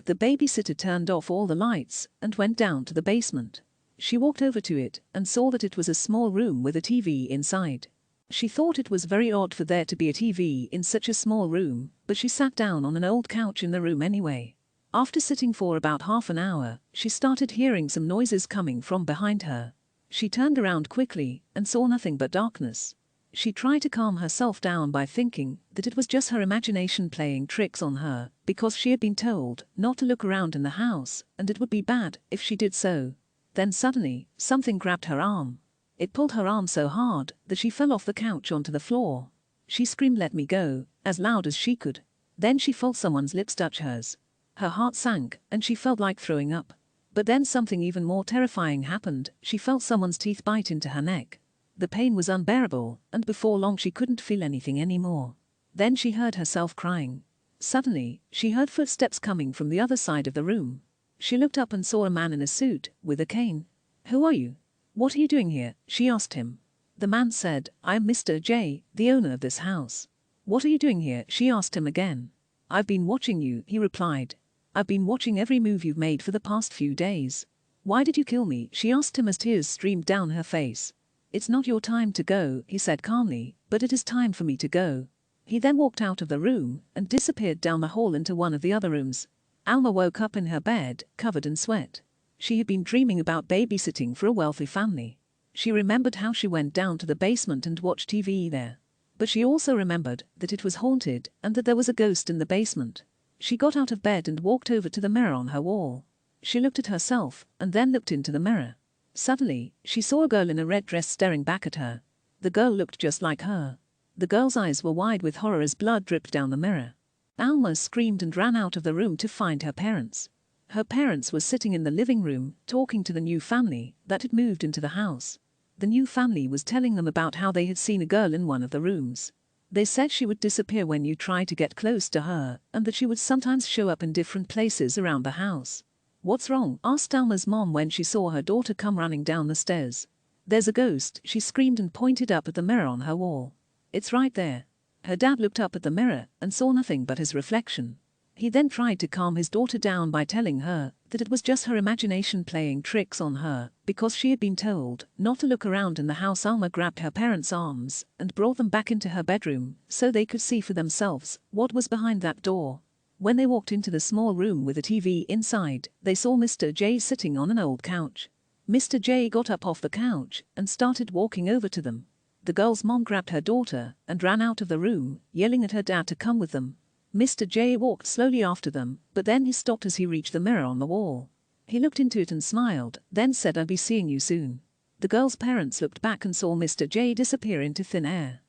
The babysitter turned off all the lights and went down to the basement. She walked over to it and saw that it was a small room with a TV inside. She thought it was very odd for there to be a TV in such a small room, but she sat down on an old couch in the room anyway. After sitting for about half an hour, she started hearing some noises coming from behind her. She turned around quickly and saw nothing but darkness. She tried to calm herself down by thinking that it was just her imagination playing tricks on her, because she had been told not to look around in the house, and it would be bad if she did so. Then suddenly, something grabbed her arm. It pulled her arm so hard that she fell off the couch onto the floor. She screamed, "Let me go," as loud as she could. Then she felt someone's lips touch hers. Her heart sank and she felt like throwing up. But then something even more terrifying happened. She felt someone's teeth bite into her neck. The pain was unbearable, and before long she couldn't feel anything anymore. Then she heard herself crying. Suddenly, she heard footsteps coming from the other side of the room. She looked up and saw a man in a suit, with a cane. "Who are you? What are you doing here?" she asked him. The man said, "I am Mr. J, the owner of this house." "What are you doing here?" she asked him again. "I've been watching you," he replied. "I've been watching every move you've made for the past few days." "Why did you kill me?" she asked him as tears streamed down her face. "It's not your time to go," he said calmly, "but it is time for me to go." He then walked out of the room and disappeared down the hall into one of the other rooms. Alma woke up in her bed, covered in sweat. She had been dreaming about babysitting for a wealthy family. She remembered how she went down to the basement and watched TV there. But she also remembered that it was haunted and that there was a ghost in the basement. She got out of bed and walked over to the mirror on her wall. She looked at herself and then looked into the mirror. Suddenly, she saw a girl in a red dress staring back at her. The girl looked just like her. The girl's eyes were wide with horror as blood dripped down the mirror. Alma screamed and ran out of the room to find her parents. Her parents were sitting in the living room, talking to the new family that had moved into the house. The new family was telling them about how they had seen a girl in one of the rooms. They said she would disappear when you tried to get close to her, and that she would sometimes show up in different places around the house. "What's wrong?" asked Alma's mom when she saw her daughter come running down the stairs. "There's a ghost," she screamed and pointed up at the mirror on her wall. "It's right there." Her dad looked up at the mirror and saw nothing but his reflection. He then tried to calm his daughter down by telling her that it was just her imagination playing tricks on her, because she had been told not to look around in the house. Alma grabbed her parents' arms and brought them back into her bedroom so they could see for themselves what was behind that door. When they walked into the small room with a TV inside, they saw Mr. J sitting on an old couch. Mr. J got up off the couch and started walking over to them. The girl's mom grabbed her daughter and ran out of the room, yelling at her dad to come with them. Mr. J walked slowly after them, but then he stopped as he reached the mirror on the wall. He looked into it and smiled, then said, "I'll be seeing you soon." The girl's parents looked back and saw Mr. J disappear into thin air.